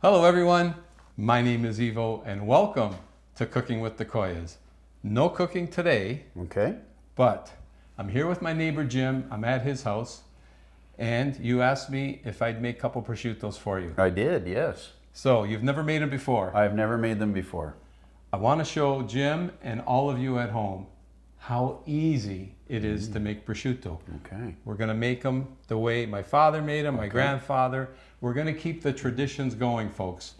Hello everyone, my name is Ivo and welcome to Cooking with the Koyas. No cooking today, Okay. but I'm here with my neighbor Jim. I'm at his house and you asked me if I'd make a couple prosciuttos for you. I did, yes. So you've never made them before. I've never made them before. I want to show Jim and all of you at home how easy it is to make prosciutto. Okay. We're going to make them the way my father made them, my grandfather. We're going to keep the traditions going, folks.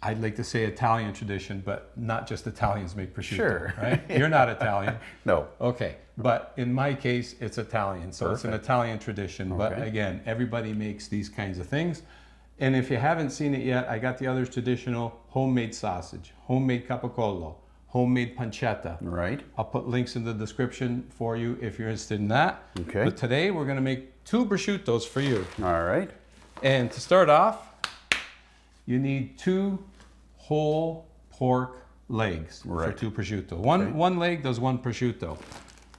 I'd like to say Italian tradition, but not just Italians make prosciutto, Sure. right? You're not Italian. No. Okay, but in my case, it's Italian, so It's an Italian tradition. But again, everybody makes these kinds of things. And if you haven't seen it yet, I got the other traditional homemade sausage, homemade capicollo, homemade pancetta. Right. I'll put links in the description for you if you're interested in that. Okay. But today we're going to make 2 prosciuttos for you. All right. And to start off, you need 2 whole pork legs for 2 prosciutto. One leg does 1 prosciutto.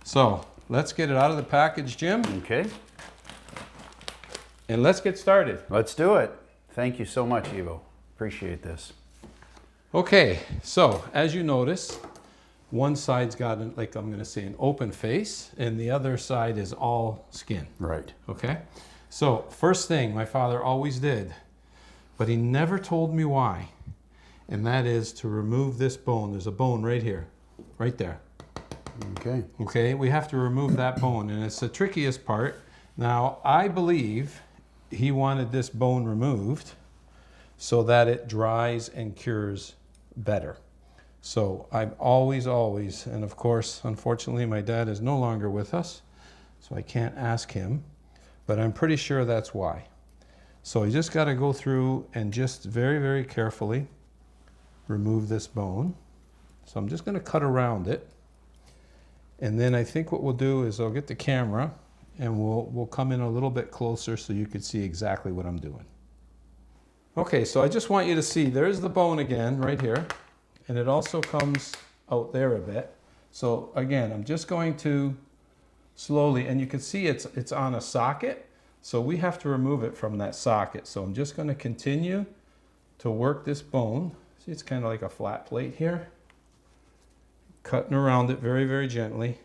So let's get it out of the package, Jim. Okay. And let's get started. Let's do it. Thank you so much, Ivo. Appreciate this. Okay, so as you notice, one side's got, like I'm going to say, an open face, and the other side is all skin. Right. Okay, so first thing my father always did, but he never told me why, and that is to remove this bone. There's a bone right here, right there. Okay. Okay, we have to remove that bone, and it's the trickiest part. Now, I believe he wanted this bone removed so that it dries and cures better. So I'm always, and of course, unfortunately, my dad is no longer with us, so I can't ask him, but I'm pretty sure that's why. So you just got to go through and just very, very carefully remove this bone. So I'm just going to cut around it. And then I think what we'll do is I'll get the camera and we'll come in a little bit closer so you can see exactly what I'm doing. Okay, so I just want you to see, there's the bone again, right here. And it also comes out there a bit. So again, I'm just going to slowly, and you can see it's on a socket. So we have to remove it from that socket. So I'm just going to continue to work this bone. See, it's kind of like a flat plate here. Cutting around it very, very gently.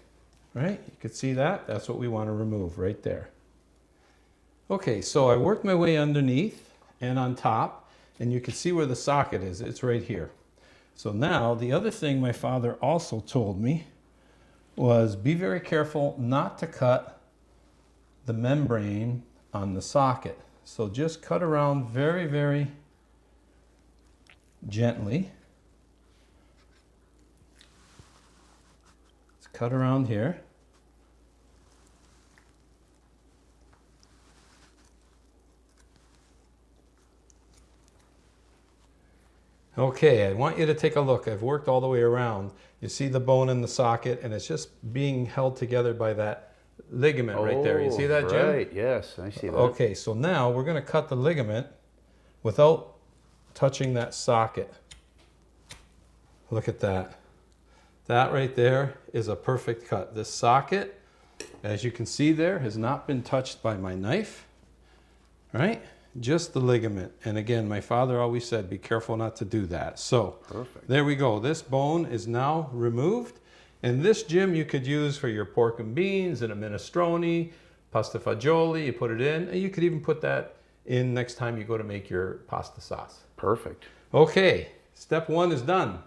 Right? You can see that. That's what we want to remove right there. Okay, so I worked my way underneath and on top, and you can see where the socket is. It's right here. So now, the other thing my father also told me was be very careful not to cut the membrane on the socket. So just cut around very, very gently. Let's cut around here. Okay, I want you to take a look. I've worked all the way around. You see the bone in the socket, and it's just being held together by that ligament right there. You see that, Jim? Right, yes, I see that. Okay, so now we're going to cut the ligament without touching that socket. Look at that. That right there is a perfect cut. This socket, as you can see there, has not been touched by my knife, right? Just the ligament. And again, my father always said, be careful not to do that. So there we go. This bone is now removed. And this, Jim, you could use for your pork and beans and a minestrone, pasta fagioli, you put it in. And you could even put that in next time you go to make your pasta sauce. Perfect. Okay, step 1 is done.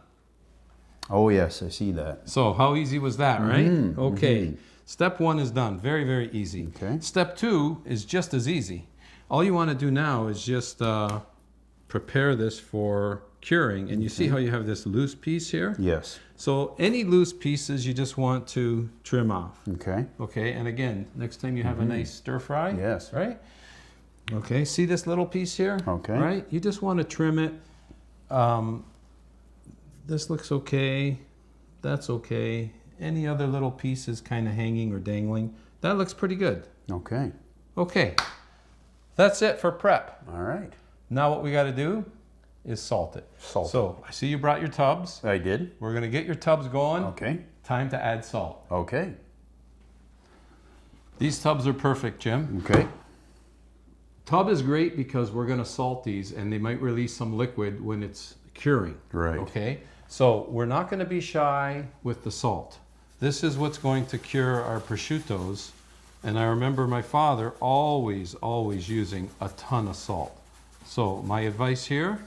Oh, yes, I see that. So how easy was that, right? Mm-hmm. Okay, step 1 is done. Very, very easy. Okay. Step 2 is just as easy. All you want to do now is just prepare this for curing. And you see how you have this loose piece here? Yes. So any loose pieces you just want to trim off. Okay. Okay, and again, next time you have a nice stir fry. Yes. Right? Okay, see this little piece here? Okay. Right? You just want to trim it. This looks okay. That's okay. Any other little pieces kind of hanging or dangling. That looks pretty good. Okay. Okay. That's it for prep. All right. Now what we got to do is salt it. Salt. So I see you brought your tubs. I did. We're going to get your tubs going. Okay. Time to add salt. Okay. These tubs are perfect, Jim. Okay. Tub is great because we're going to salt these and they might release some liquid when it's curing. Right. Okay, so we're not going to be shy with the salt. This is what's going to cure our prosciuttos. And I remember my father always using a ton of salt. So my advice here,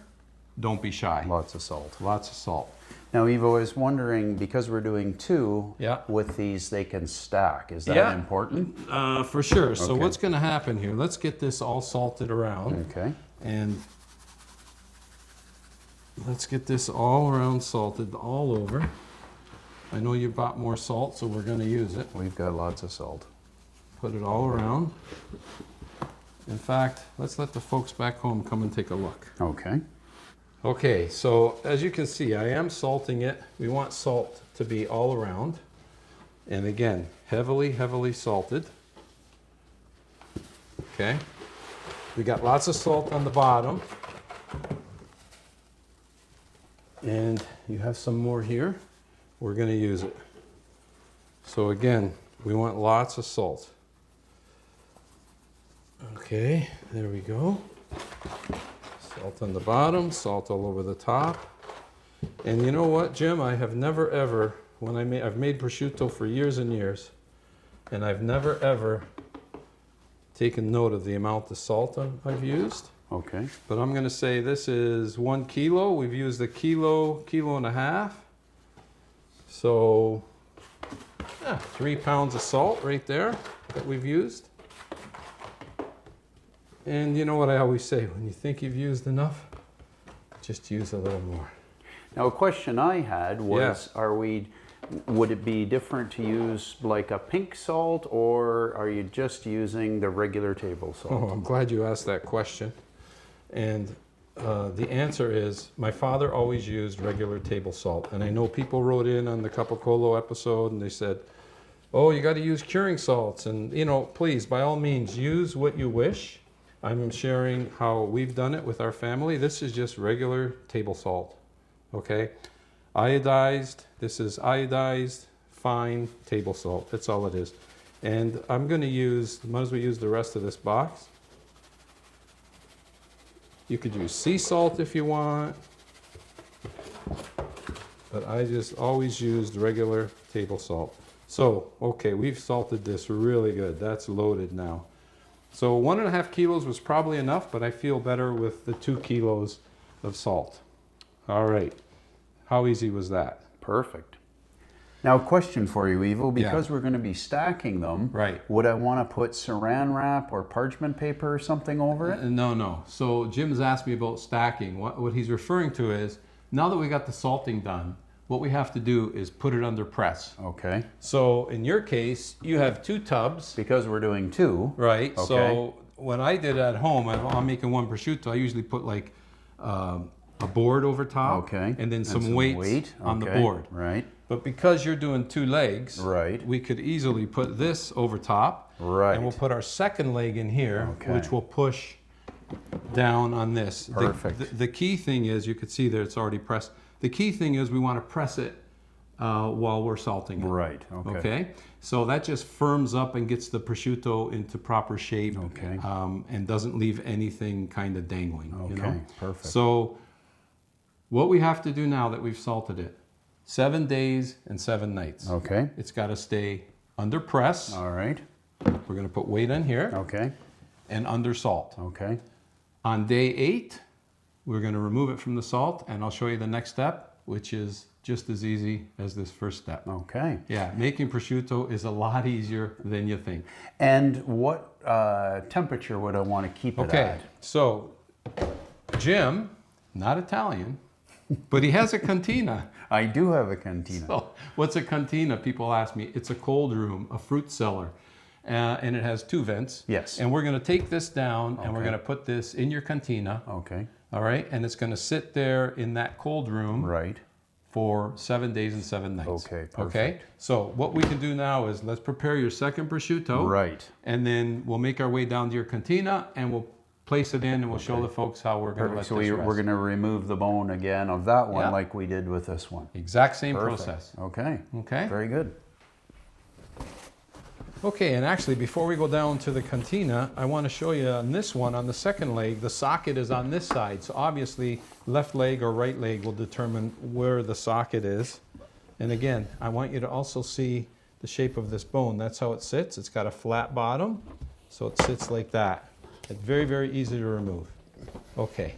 don't be shy. Lots of salt. Lots of salt. Now, Ivo, I was wondering, because we're doing two, Yeah. with these, they can stack. Is that Yeah. important? For sure. So Okay. what's going to happen here? Let's get this all salted around. Okay. And let's get this all around salted all over. I know you bought more salt, so we're going to use it. We've got lots of salt. Put it all around. In fact, let's let the folks back home come and take a look. Okay. Okay, so as you can see, I am salting it. We want salt to be all around. And again, heavily salted. Okay. We got lots of salt on the bottom. And you have some more here. We're going to use it. So again, we want lots of salt. Okay, there we go. Salt on the bottom, salt all over the top. And you know what, Jim? I have never ever, I've made prosciutto for years and years, and I've never ever taken note of the amount of salt I've used. Okay. But I'm going to say this is 1 kilo. We've used a kilo and a half. So, 3 pounds of salt right there that we've used. And you know what I always say, when you think you've used enough, just use a little more. Now, a question I had was, would it be different to use like a pink salt, or are you just using the regular table salt? Oh, I'm glad you asked that question. And the answer is, my father always used regular table salt. And I know people wrote in on the Capocolo episode and they said, oh, you got to use curing salts. And, you know, please, by all means, use what you wish. I'm sharing how we've done it with our family. This is just regular table salt, okay? Iodized, this is iodized, fine table salt. That's all it is. And I'm going to use, might as well use the rest of this box. You could use sea salt if you want, but I just always used regular table salt. So, okay, we've salted this really good. That's loaded now. So 1.5 kilos was probably enough, but I feel better with the 2 kilos of salt. All right. How easy was that? Perfect. Now, a question for you, Ivo. Because Yeah. we're going to be stacking them, Right. would I want to put saran wrap or parchment paper or something over it? No. So Jim's asked me about stacking. What he's referring to is, now that we got the salting done, what we have to do is put it under press. Okay. So in your case, you have 2 tubs. Because we're doing 2. Right. Okay. So when I did at home, I'm making 1 prosciutto, I usually put like a board over top. Okay. And then some weight on the Okay. board. Right. But because you're doing 2 legs, Right. we could easily put this over top. Right. And we'll put our second leg in here, Okay. which will push down on this. Perfect. The key thing is, you could see that it's already pressed. The key thing is we want to press it while we're salting it. Right. Okay. Okay? So that just firms up and gets the prosciutto into proper shape. Okay. And doesn't leave anything kind of dangling. Okay. You know? Perfect. So what we have to do now that we've salted it, 7 days and 7 nights. Okay. It's got to stay under press. All right. We're going to put weight on here Okay. and under salt. Okay. On day 8, we're going to remove it from the salt, and I'll show you the next step, which is just as easy as this first step. Okay. Yeah, making prosciutto is a lot easier than you think. And what temperature would I want to keep it Okay, at? so Jim, not Italian, but he has a cantina. I do have a cantina. So, what's a cantina? People ask me. It's a cold room, a fruit cellar, and it has 2 vents. Yes. And we're going to take this down, and we're Okay. going to put this in your cantina. Okay. All right, and it's going to sit there in that cold room Right. for 7 days and 7 nights. Okay, Okay. perfect. So what we can do now is let's prepare your second prosciutto. Right. And then we'll make our way down to your cantina, and we'll place it in, and we'll show the folks how we're going to let Perfect. So this we're rest. going to remove the bone again of that one, Yeah. like we did with this one. Exact same Perfect. process. Okay. Okay. Very good. Okay, and actually before we go down to the cantina, I want to show you on this one, on the second leg, the socket is on this side. So obviously left leg or right leg will determine where the socket is. And again, I want you to also see the shape of this bone. That's how it sits. It's got a flat bottom, so it sits like that. It's very, very easy to remove. Okay.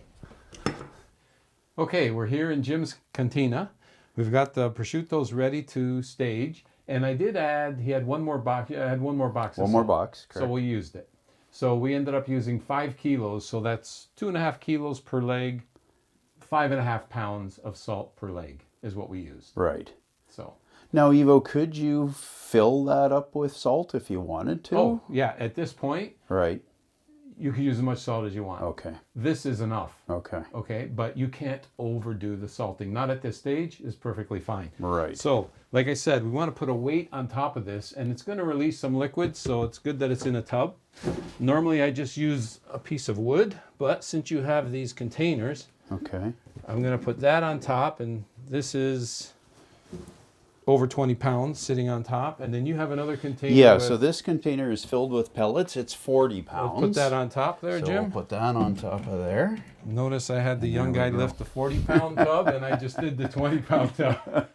Okay, we're here in Jim's cantina. We've got the prosciuttos ready to stage. And I did add, he had one more box. I had one more box. One more box, so correct. we used it. So we ended up using 5 kilos. So that's 2.5 kilos per leg, 5.5 pounds of salt per leg is what we used. Right. So now, Ivo, could you fill that up with salt if you wanted to? Oh, yeah. At this point, right. You can use as much salt as you want. Okay. This is enough. Okay. Okay, but you can't overdo the salting. Not at this stage is perfectly fine. Right. So, like I said, we want to put a weight on top of this, and it's going to release some liquid, so it's good that it's in a tub. Normally, I just use a piece of wood, but since you have these containers, okay, I'm going to put that on top, and this is over 20 pounds sitting on top, and then you have another container. Yeah, so this container is filled with pellets. It's 40 pounds. We'll put that on top there, so Jim. We'll put that on top of there. Notice I had the young guy lift the 40-pound tub, and I just did the 20-pound tub.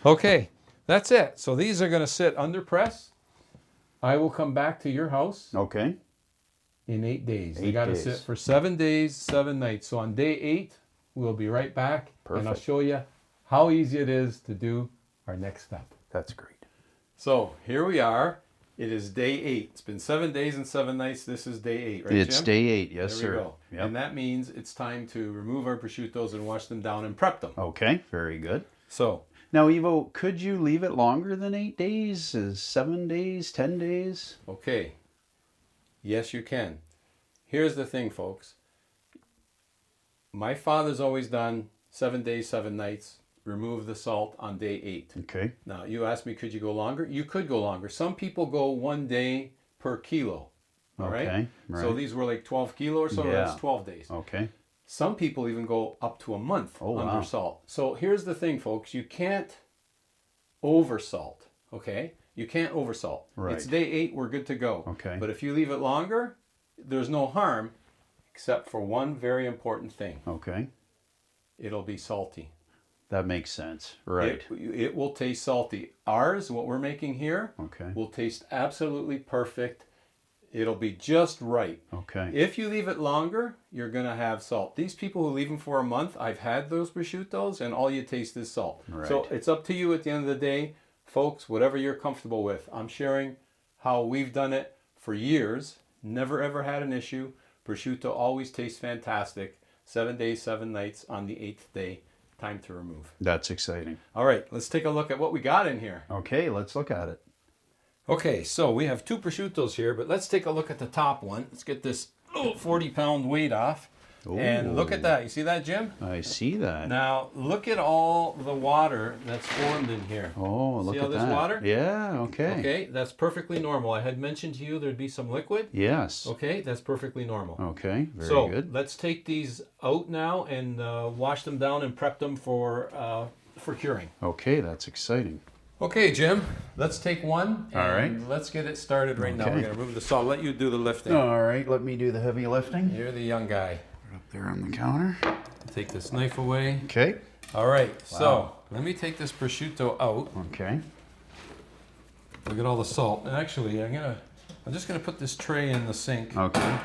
Okay, that's it. So these are going to sit under press. I will come back to your house. Okay. In 8 days. 8 They got to days. sit for 7 days, 7 nights. So on day 8, we'll be right back, and I'll Perfect. show you how easy it is to do our next step. That's great. So here we are. It is day 8. It's been 7 days and 7 nights. This is day 8, right, It's Jim? day 8, yes, There we sir. go. Yep. And that means it's time to remove our prosciuttos and wash them down and prep them. Okay, very good. So Now, Ivo, could you leave it longer than 8 days? Is 7 days, 10 days? okay. Yes, you can. Here's the thing, folks. My father's always done 7 days, 7 nights. Remove the salt on day 8. Okay. Now, you asked me, could you go longer? You could go longer. Some people go 1 day per kilo. All right? Okay, right. So these were like 12 kilo or so. Yeah. That's 12 days. Okay. Some people even go up to a month Oh, under wow. salt. So here's the thing, folks. You can't oversalt, okay? You can't oversalt. Right. It's day 8. We're good to go. Okay. But if you leave it longer, there's no harm except for one very important thing. Okay. It'll be salty. That makes sense. Right. It will taste salty. Ours, what we're making here, Okay. will taste absolutely perfect. It'll be just right. Okay. If you leave it longer, you're going to have salt. These people who leave them for a month, I've had those prosciuttos, and all you taste is salt. Right. So it's up to you at the end of the day. Folks, whatever you're comfortable with. I'm sharing how we've done it for years. Never ever had an issue. Prosciutto always tastes fantastic. 7 days, 7 nights. On the 8th day, time to remove. That's exciting. All right, let's take a look at what we got in here. Okay, let's look at it. Okay, so we have 2 prosciuttos here, but let's take a look at the top one. Let's get this 40-pound weight off. And look at that. You see that, Jim? I see that. Now, look at all the water that's formed in here. Oh, look See at all this that. water? Yeah, okay. Okay, that's perfectly normal. I had mentioned to you there'd be some liquid. Yes. Okay, that's perfectly normal. Okay, very So good. let's take these out now and wash them down and prep them for curing. Okay, that's exciting. Okay, Jim, let's take one. All right. And let's get it started right now. Okay. We're going to remove the salt. Let you do the lifting. All right, let me do the heavy lifting. You're the young guy. Up there on the counter. Take this knife away. Okay. All right, Wow. so let me take this prosciutto out. Okay. Look at all the salt. And actually, I'm just gonna put this tray in the sink Okay.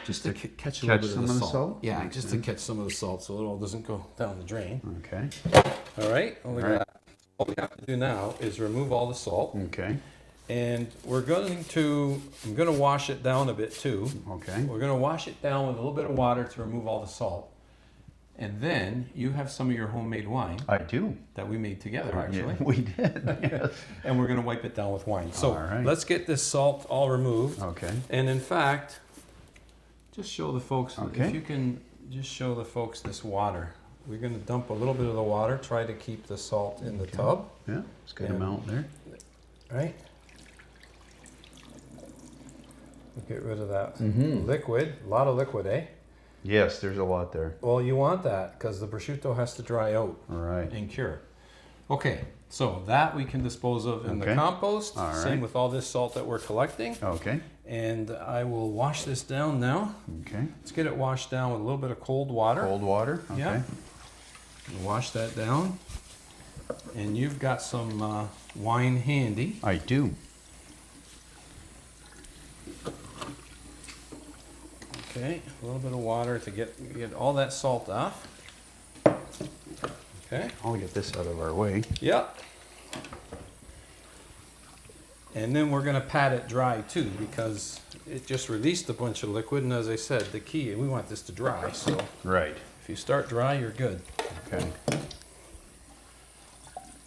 just to catch a catch little bit some of the of the salt. salt? Yeah, Makes just sense. to catch some of the salt so it all doesn't go down the drain. Okay. All right. Well, look at All right. that. All we have to do now is remove all the salt, Okay. and I'm gonna wash it down a bit too. Okay. We're gonna wash it down with a little bit of water to remove all the salt. And then you have some of your homemade wine I do. that we made together, Yeah, actually. we did. Yes. And we're going to wipe it down with wine. So All right. let's get this salt all removed. Okay. And in fact, just show the folks, Okay. if you can just show the folks this water. We're going to dump a little bit of the water, try to keep the salt in the tub. Yeah, it's a good And- amount there. Right? We'll get rid of that Mhm. liquid. A lot of liquid, eh? Yes, there's a lot there. Well, you want that because the prosciutto has to dry out All right. and cure. Okay, so that we can dispose of in the Okay. compost. All Same right. with all this salt that we're collecting. Okay. And I will wash this down now. Okay. Let's get it washed down with a little bit of cold water. Cold water. Okay. Yeah. Wash that down. And you've got some wine handy. I do. Okay, a little bit of water to get all that salt off. Okay. I'll get this out of our way. Yep. And then we're going to pat it dry too, because it just released a bunch of liquid. And as I said, the key, we want this to dry. So Right. if you start dry, you're good. Okay.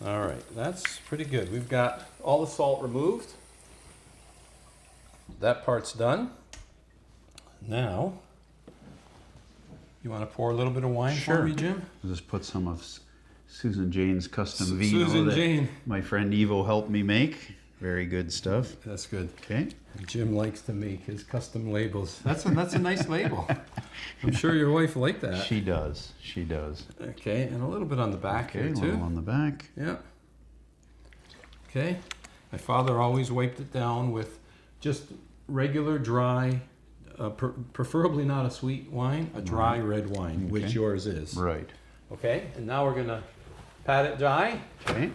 All right, that's pretty good. We've got all the salt removed. That part's done. Now, you want to pour a little bit of wine for me, Jim? I'll just put some of Susan Jane's custom vino Susan that Jane. my friend Evo helped me make. Very good stuff. That's good. Okay. Jim likes to make his custom labels. That's a nice label. I'm sure your wife liked that. She does. She does. Okay, and a little bit on the back Okay, here a too. little on the back. Yeah. Okay. My father always wiped it down with just regular dry, preferably not a sweet wine, a dry red wine, which yours is. Right. Okay, and now we're gonna pat it dry. Okay.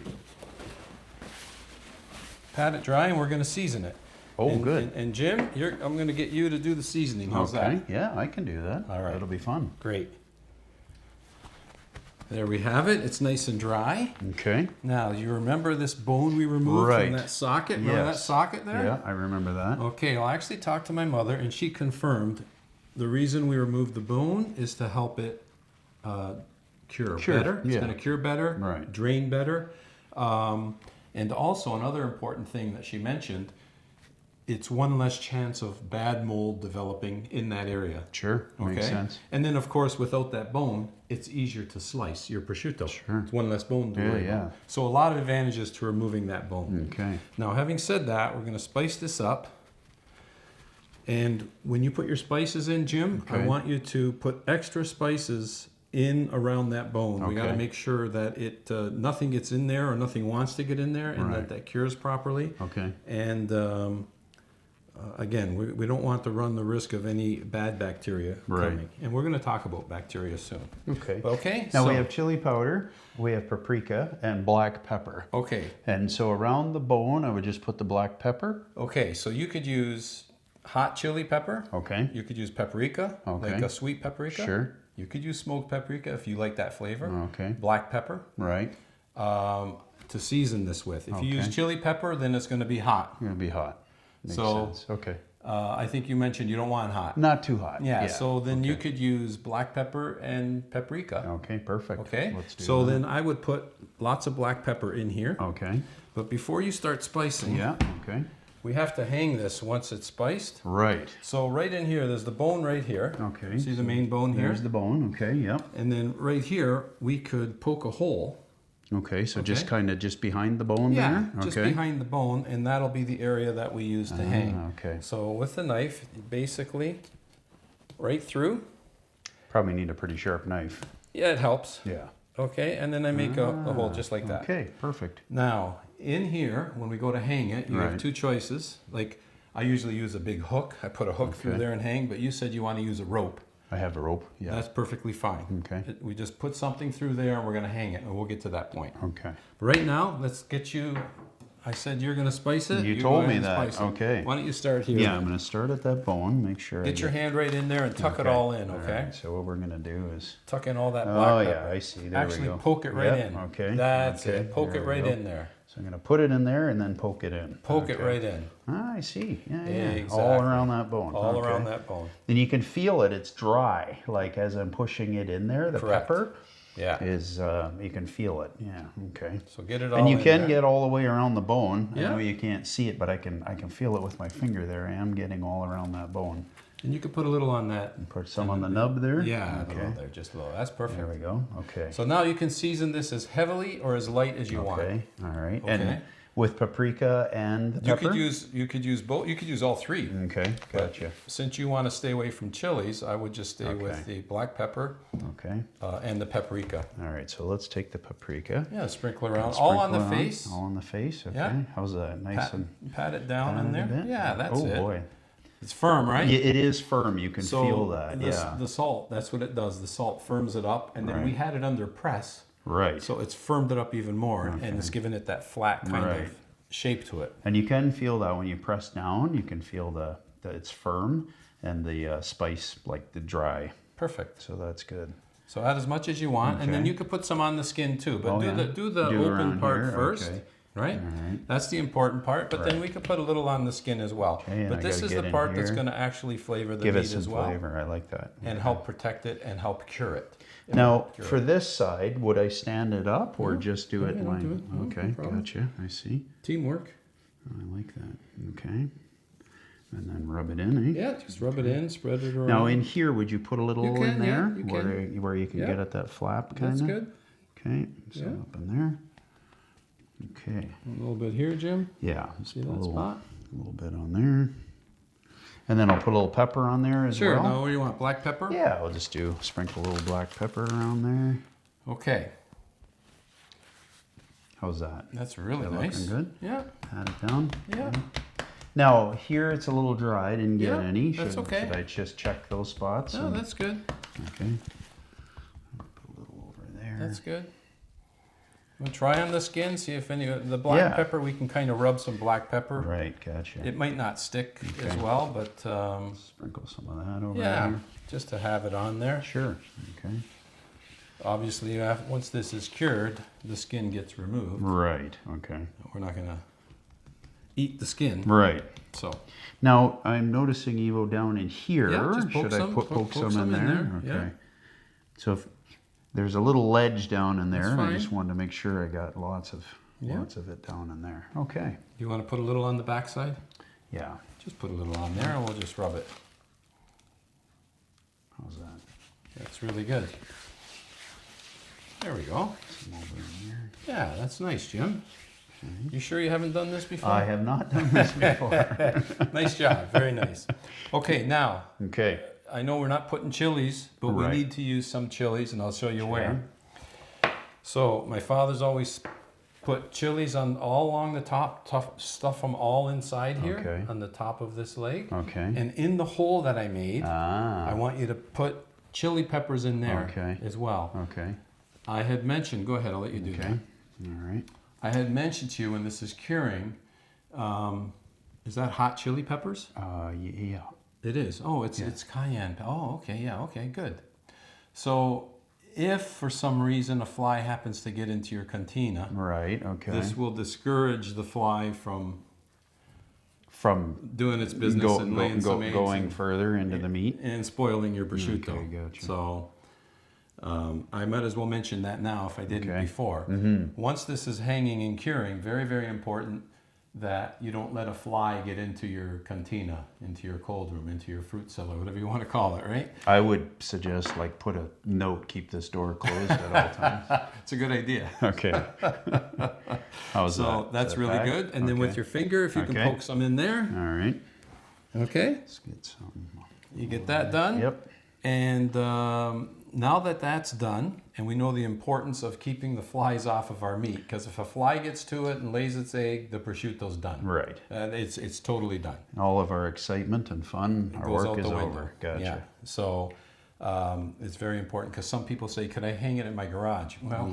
Pat it dry, and we're gonna season it. Oh, And- good. And Jim, I'm gonna get you to do the seasoning. How's Okay. that? Yeah, I can do that. All right. That'll be fun. Great. There we have it. It's nice and dry. Okay. Now, you remember this bone we removed Right. from that socket? Remember that Yes. socket there? Yeah, I remember that. Okay, well, I actually talked to my mother, and she confirmed the reason we removed the bone is to help it cure Cure, better. It's yeah. going to cure better, Right. drain better. And also, another important thing that she mentioned, it's one less chance of bad mold developing in that area. Sure. Makes Okay? sense. And then, of course, without that bone, it's easier to slice your prosciutto. Sure. It's one less bone to Yeah, worry yeah. about. So a lot of advantages to removing that bone. Okay. Now, having said that, we're going to spice this up. And when you put your spices in, Jim, I Okay. want you to put extra spices in around that bone. We got to Okay. make sure that it nothing gets in there or nothing wants to get in there, and Right. that cures properly. Okay. And again, we don't want to run the risk of any bad bacteria Right. coming. And we're going to talk about bacteria soon. Okay. Okay? Now so, we have chili powder, we have paprika, and black pepper. Okay. And so around the bone, I would just put the black pepper. Okay, so you could use hot chili pepper. Okay. You could use paprika, Okay. like a sweet paprika. Sure. You could use smoked paprika if you like that flavor. Okay. Black pepper Right. to season this with. If you Okay. use chili pepper, then it's going to be hot. Gonna be hot. Makes So- sense. Okay. I think you mentioned you don't want hot. Not too hot. Yeah, so then you okay. could use black pepper and paprika. Okay, perfect. Okay, Let's do so that. then I would put lots of black pepper in here. Okay. But before you start spicing, Yeah. Okay. we have to hang this once it's spiced. Right. So right in here, there's the bone right here. Okay. See the main bone here? There's the bone. Okay. Yep. And then right here, we could poke a hole. Okay. So just Okay. kind of just behind the bone Yeah, there. just Okay. behind the bone, and that'll be the area that we use to hang. Okay. So with the knife, basically, right through. Probably need a pretty sharp knife. Yeah, it helps. Yeah. Okay, and then I make a hole just like that. Okay. Perfect. Now, in here, when we go to hang it, you have Right. two choices. Like, I usually use a big hook. I put a hook through Okay. there and hang, but you said you want to use a rope. I have a rope. Yeah. That's perfectly fine. Okay. We just put something through there and we're going to hang it, and we'll get to that point. Okay. But right now, let's get you. I said you're going to spice it. You go told ahead me and that. spice it. Okay. Why don't you start here? Yeah, I'm going to start at that bone. Make sure. Get your hand right in there and tuck it Okay. all in, All okay? right, so what we're going to do is. Tuck in all that Oh black yeah, pepper. I see. There Actually, we go. poke it right Yep, in. Okay. That's okay, it. Poke there it we right go. in there. So I'm going to put it in there and then poke it in. Poke it Okay. right in. Ah, I see. Yeah, yeah. Exactly. All around that bone. All Okay. around that bone. Then you can feel it. It's dry. Like as I'm pushing it in there, the Correct. pepper Yeah. is. You can feel it. Yeah. Okay. So get it all And you in can there. get all the way around the bone. Yeah. I know you can't see it, but I can feel it with my finger there. I am getting all around that bone. And you can put a little on that. Put some on the nub there. Yeah, a Okay. little there, just a little. That's perfect. There we go. Okay. So now you can season this as heavily or as light as you want. Okay. All right. Okay. And With paprika and the You pepper? could use both. You could use all three. Okay, gotcha. Since you want to stay away from chilies, I would just stay with Okay. the black pepper Okay. and the paprika. All right, so let's take the paprika. Yeah, sprinkle around, all on the Sprinkle face. All on the face, okay. Yeah. How's that? Nice and Pat it down pat in it a there. bit? Yeah, that's oh, it. boy. It's firm, right? Yeah, it is firm. You can So feel that, yeah. the salt, that's what it does. The salt firms it up, and then we Right. had it under press, Right. so it's firmed it up even more, and it's given it that flat kind Right. of shape to it. And you can feel that when you press down, you can feel that it's firm and the spice, like the dry. Perfect. So that's good. So add as much as you want, and then Okay. you could put some on the skin too. But Oh, do yeah. the Do open around part here, first, okay. right? All right. That's the important part. But then we could put a little on the skin as well. Okay, and but I this gotta is get the in part that's here. going to actually flavor the Give it meat some as well, flavor. I like that. and help protect it and help cure it. Now, for this side, would I stand it up or just do it yeah, like? do it. No, Okay, no problem. gotcha. I see. Teamwork. I like that. Okay. And then rub it in, eh? Yeah, just rub it in, spread it around. Now in here, would you put a little You in can, yeah, there you where you can Yeah. get at that flap kind of? That's good. Okay, so Yeah. up in there. Okay. A little bit here, Jim. Yeah, just See put that spot? a little bit on there. And then I'll put a little pepper on there as Sure. well. Now, what do you want? Black pepper? Yeah, I'll just sprinkle a little black pepper around there. Okay. How's that? That's really Is that nice. looking good? Yeah. Pat it down. Yeah. Now here it's a little dry. I didn't get Yeah, any. that's okay. Should I just check those spots? No, and- that's good. okay. Put a little over there. That's good. We'll try on the skin, see if any the black Yeah. pepper. We can kind of rub some black pepper. Right, gotcha. It might not stick as well, but Sprinkle some of that over yeah, there. just to have it on there. Sure. Okay. Obviously, once this is cured, the skin gets removed. Right. Okay. We're not gonna eat the skin. Right. So Now I'm noticing Evo down in here. Yeah, just poke Should I some- poke poke some in there? yeah. Okay. So if there's a little ledge down in there, That's I fine. just wanted to make sure I got lots of Yeah. it down in there. Okay. you want to put a little on the backside? Yeah. Just put a little on there, and we'll just rub it. How's that? That's really good. There we go. Some over in here. Yeah, that's nice, Jim. You sure you haven't done this before? I have not done this before. Nice job. Very nice. Okay, now, Okay. I know we're not putting chilies, but we Right. need to use some chilies, and I'll show you where. So my father's always put chilies on all along the top, stuff them all inside here Okay. on the top of this leg. Okay. And in the hole that I made, Ah. I want you to put chili peppers in there Okay. as well. Okay. I had mentioned, go ahead, I'll let you do Okay. that. All right. I had mentioned to you when this is curing, is that hot chili peppers? Yeah. It is. Oh, it's cayenne. Oh, okay. Yeah. Okay. Good. So, if for some reason a fly happens to get into your cantina, Right. Okay. this will discourage the fly from doing its business and laying some eggs going and, further into the meat. and spoiling your prosciutto. Okay, gotcha. So, I might as well mention that now if I didn't Okay. before. Once this is hanging and curing, very, very important that you don't let a fly get into your cantina, into your cold room, into your fruit cellar, whatever you want to call it, right? I would suggest put a note, keep this door closed at all times. It's a good idea. Okay. How's that? So Is that's that really back? good. And then with Okay. your finger, if you can Okay. poke some in there. All right. Okay. Let's get some. You get that done. Yep. And now that that's done, and we know the importance of keeping the flies off of our meat, because if a fly gets to it and lays its egg, the prosciutto's done. Right. It's totally done. All of our excitement and fun, our Goes work out is the window. over. Gotcha. Yeah. So it's very important because some people say, "Could I hang it in my garage?" Well,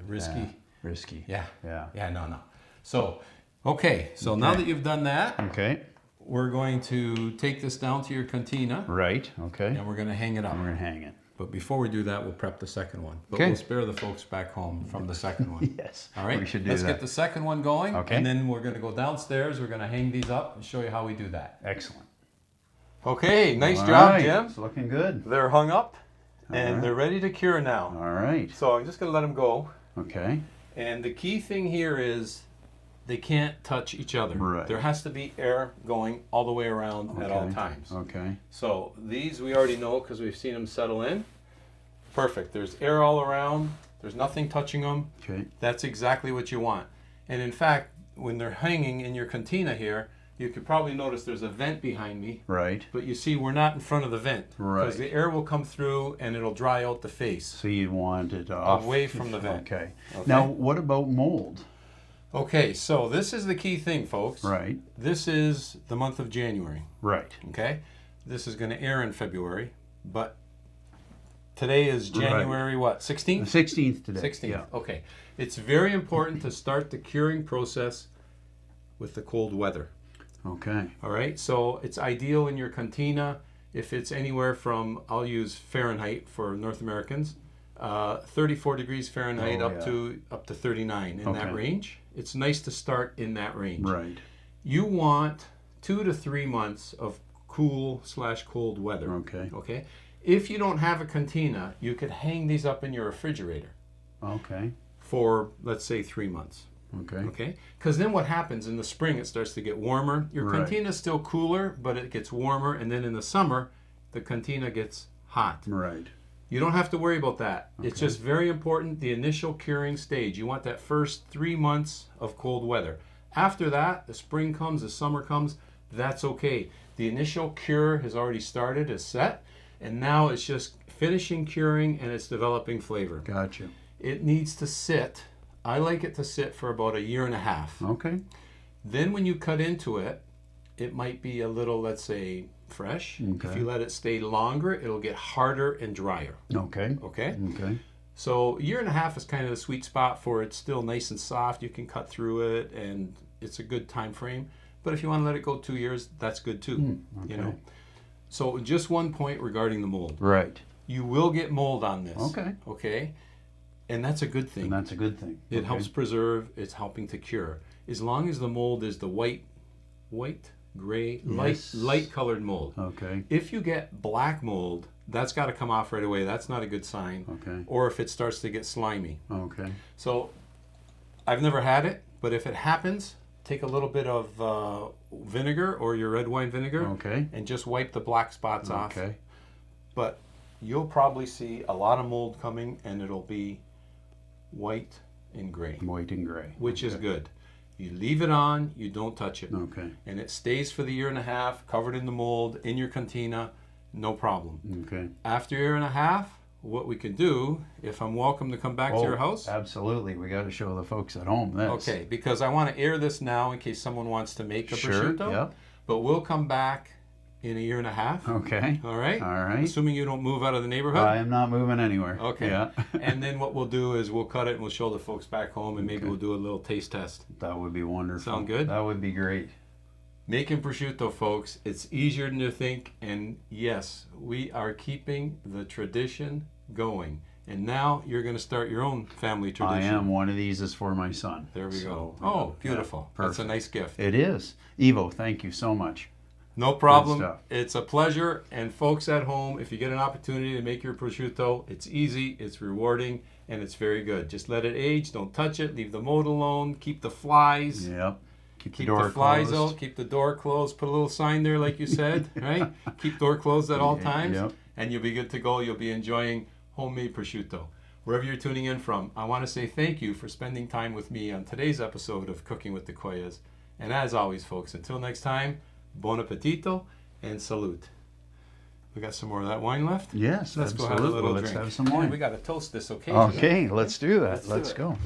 risky. Yeah. Risky. Yeah. Yeah. Yeah. No. So, okay. So now that you've done that, Okay. we're going to take this down to your cantina Right. Okay. and we're going to hang it up. We're gonna hang it. But before we do that, we'll prep the second one. But Okay. we'll spare the folks back home from the second one. Yes. All right. We should do Let's that. get the second one going. Okay. And then we're going to go downstairs. We're going to hang these up and show you how we do that. Excellent. Okay. Nice All job, right. Jim. It's looking good. They're hung up and right. they're ready to cure now. All right. So I'm just going to let them go. Okay. And the key thing here is they can't touch each other. Right. There has to be air going all the way around at all Okay. times. Okay. So these we already know because we've seen them settle in. Perfect. There's air all around. There's nothing touching them. Okay. That's exactly what you want. And in fact, when they're hanging in your cantina here, you could probably notice there's a vent behind me. Right. But you see, we're not in front of the vent. Right. Because the air will come through and it'll dry out the face. So you want it off. Away from the vent. Okay. Okay. Now, what about mold? Okay, so this is the key thing, folks. Right. This is the month of January. Right. Okay? This is going to air in February, but today is January what? 16th? 16th today. 16th. Yeah. Okay. It's very important to start the curing process with the cold weather. Okay. All right? So it's ideal in your cantina if it's anywhere from, I'll use Fahrenheit for North Americans, 34 degrees Fahrenheit up to 39 in that range. It's nice to start in that range. Right. You want 2 to 3 months of cool/cold weather. Okay. Okay. If you don't have a cantina, you could hang these up in your refrigerator Okay. for, let's say, 3 months. Okay. Okay. Because then what happens in the spring, it starts to get warmer. Your Right. cantina is still cooler, but it gets warmer, and then in the summer, the cantina gets hot. Right. You don't have to worry about that. It's just very important, the initial curing stage. You want that first 3 months of cold weather. After that, the spring comes, the summer comes, that's okay. The initial cure has already started, is set, and now it's just finishing curing and it's developing flavor. Gotcha. It needs to sit. I like it to sit for about 1.5 years. Okay. Then when you cut into it, it might be a little, let's say, fresh. Okay. If you let it stay longer, it'll get harder and drier. Okay. Okay? Okay. So 1.5 years is kind of the sweet spot for it's still nice and soft. You can cut through it, and it's a good time frame. But if you want to let it go 2 years, that's good too. Okay. You know. So just one point regarding the mold. Right. You will get mold on this. Okay. Okay. And that's a good thing. And that's a good thing. It helps preserve. It's helping to cure. As long as the mold is the white, gray, Yes. light colored mold. Okay. If you get black mold, that's got to come off right away. That's not a good sign. Okay. Or if it starts to get slimy. Okay. So I've never had it, but if it happens, take a little bit of vinegar or your red wine vinegar Okay. and just wipe the black spots off. Okay. But you'll probably see a lot of mold coming, and it'll be white and gray, White and gray. which is good. You leave it on, you don't touch it. Okay. And it stays for the 1.5 years, covered in the mold, in your cantina, no problem. Okay. After 1.5 years, what we can do, if I'm welcome to come back to your house. Absolutely. We got to show the folks at home this. Okay, because I want to air this now in case someone wants to make a Sure. prosciutto. Yeah. But we'll come back in 1.5 years. Okay. All right? All right. Assuming you don't move out of the neighborhood. I am not moving anywhere. Okay. Yeah. And then what we'll do is we'll cut it and we'll show the folks back home, and maybe Okay. we'll do a little taste test. That would be wonderful. Sound good? That would be great. Making prosciutto, folks, it's easier than you think. And yes, we are keeping the tradition going. And now you're going to start your own family tradition. I am. One of these is for my son. There we go. So, Oh, beautiful. yeah, That's a nice gift. It is. Evo, thank you so much. No problem. stuff. It's a pleasure. And folks at home, if you get an opportunity to make your prosciutto, it's easy, it's rewarding, and it's very good. Just let it age. Don't touch it. Leave the mold alone. Keep the flies. Yep. Keep Keep the door the flies closed. out. Keep the door closed. Put a little sign there, like you said, right? Keep door closed at all times, Yep. and you'll be good to go. You'll be enjoying homemade prosciutto. Wherever you're tuning in from, I want to say thank you for spending time with me on today's episode of Cooking with the Coyas. And as always, folks, until next time, buon appetito and salute. We got some more of that wine left? Yes, Let's absolutely. go have a little Let's drink. have some Yeah, wine. we got to toast this occasion. Okay, let's do that. Let's do Let's it. go.